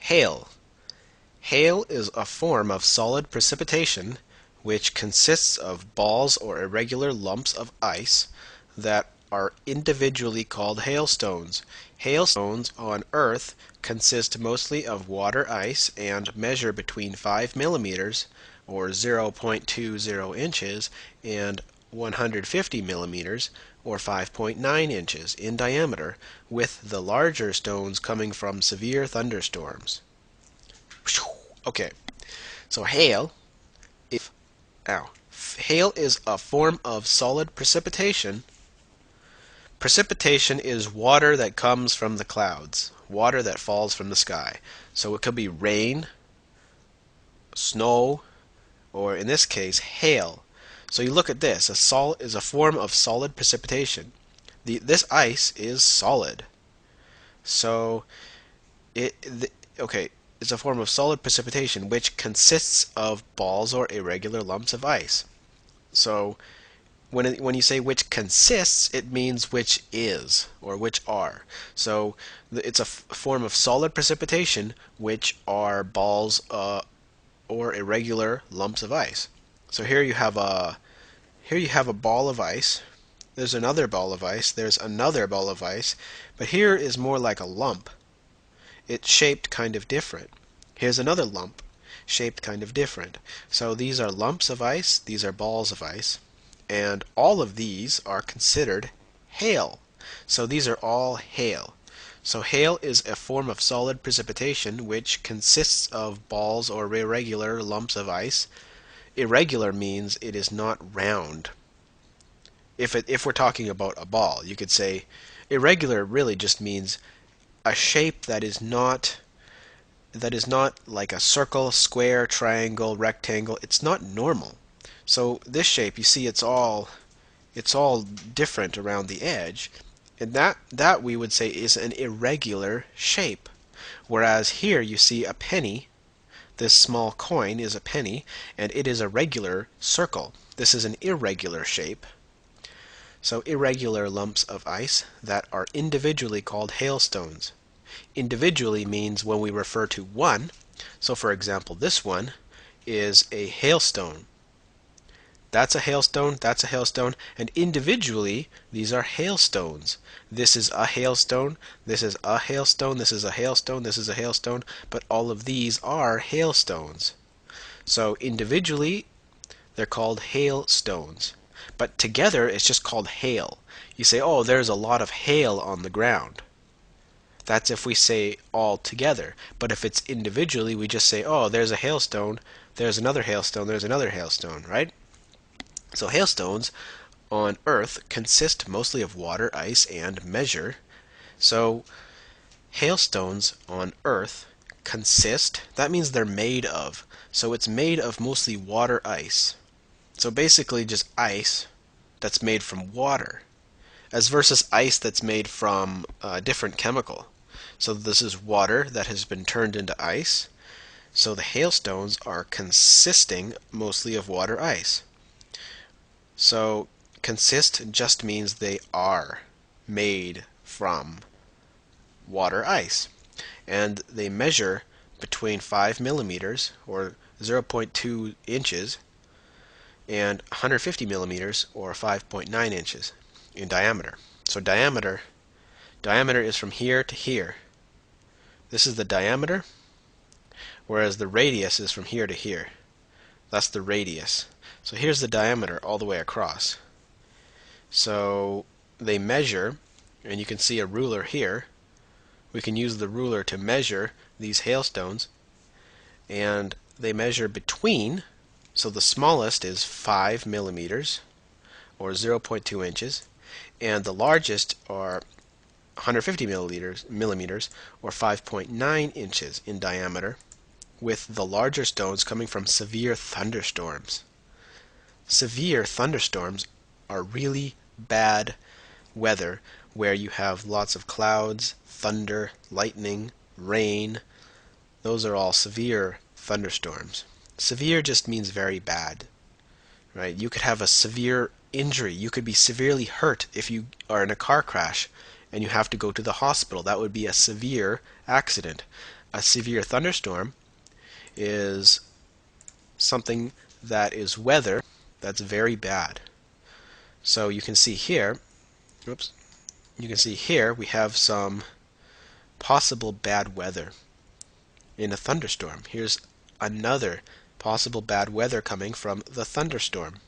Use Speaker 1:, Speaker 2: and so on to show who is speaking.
Speaker 1: Hail. Hail is a form of solid precipitation which consists of balls or irregular lumps of ice that are individually called hailstones. Hailstones on Earth consist mostly of water ice and measure between 5 millimeters or 0.20 inches and 150 millimeters or 5.9 inches in diameter, with the larger stones coming from severe thunderstorms. Okay, so ow, hail is a form of solid precipitation. Precipitation is water that comes from the clouds, water that falls from the sky. So it could be rain, snow, or in this case, hail. So you look at this, is a form of solid precipitation. This ice is solid. So okay, it's a form of solid precipitation which consists of balls or irregular lumps of ice. So when you say which consists, it means which is or which are. So it's a form of solid precipitation which are balls or irregular lumps of ice. So here you have a ball of ice. There's another ball of ice. There's another ball of ice. But here is more like a lump. It's shaped kind of different. Here's another lump, shaped kind of different. So these are lumps of ice. These are balls of ice. And all of these are considered hail. So these are all hail. So hail is a form of solid precipitation which consists of balls or irregular lumps of ice. Irregular means it is not round. If we're talking about a ball, you could say irregular really just means a shape that is not like a circle, square, triangle, rectangle. It's not normal. So this shape, you see, it's all different around the edge, and that we would say is an irregular shape. Whereas here you see a penny. This small coin is a penny, and it is a regular circle. This is an irregular shape. So irregular lumps of ice that are individually called hailstones. Individually means when we refer to one. So for example, this one is a hailstone. That's a hailstone, that's a hailstone, and individually these are hailstones. This is a hailstone, this is a hailstone, this is a hailstone, this is a hailstone, but all of these are hailstones. So individually they're called hailstones, but together it's just called hail. You say, oh, there's a lot of hail on the ground. That's if we say all together. But if it's individually, we just say, oh, there's a hailstone, there's another hailstone, there's another hailstone, right? So hailstones on Earth consist mostly of water, ice, and measure. So hailstones on Earth consist, that means they're made of. So it's made of mostly water, ice. So basically just ice that's made from water, as versus ice that's made from a different chemical. So this is water that has been turned into ice. So the hailstones are consisting mostly of water, ice. So consist just means they are made from water, ice. And they measure between 5 millimeters or 0.2 inches and 150 millimeters or 5.9 inches in diameter. So diameter is from here to here. This is the diameter, whereas the radius is from here to here. That's the radius. So here's the diameter all the way across. So they measure, and you can see a ruler here. We can use the ruler to measure these hailstones, and they measure between, so the smallest is 5 millimeters or 0.2 inches, and the largest are 150 millimeters or 5.9 inches in diameter, with the larger stones coming from severe thunderstorms. Severe thunderstorms are really bad weather where you have lots of clouds, thunder, lightning, rain. Those are all severe thunderstorms. Severe just means very bad, right? You could have a severe injury. You could be severely hurt if you are in a car crash and you have to go to the hospital. That would be a severe accident. A severe thunderstorm is something that is weather that's very bad. So you can see here, oops, you can see here we have some possible bad weather in a thunderstorm. Here's another possible bad weather coming from the thunderstorm.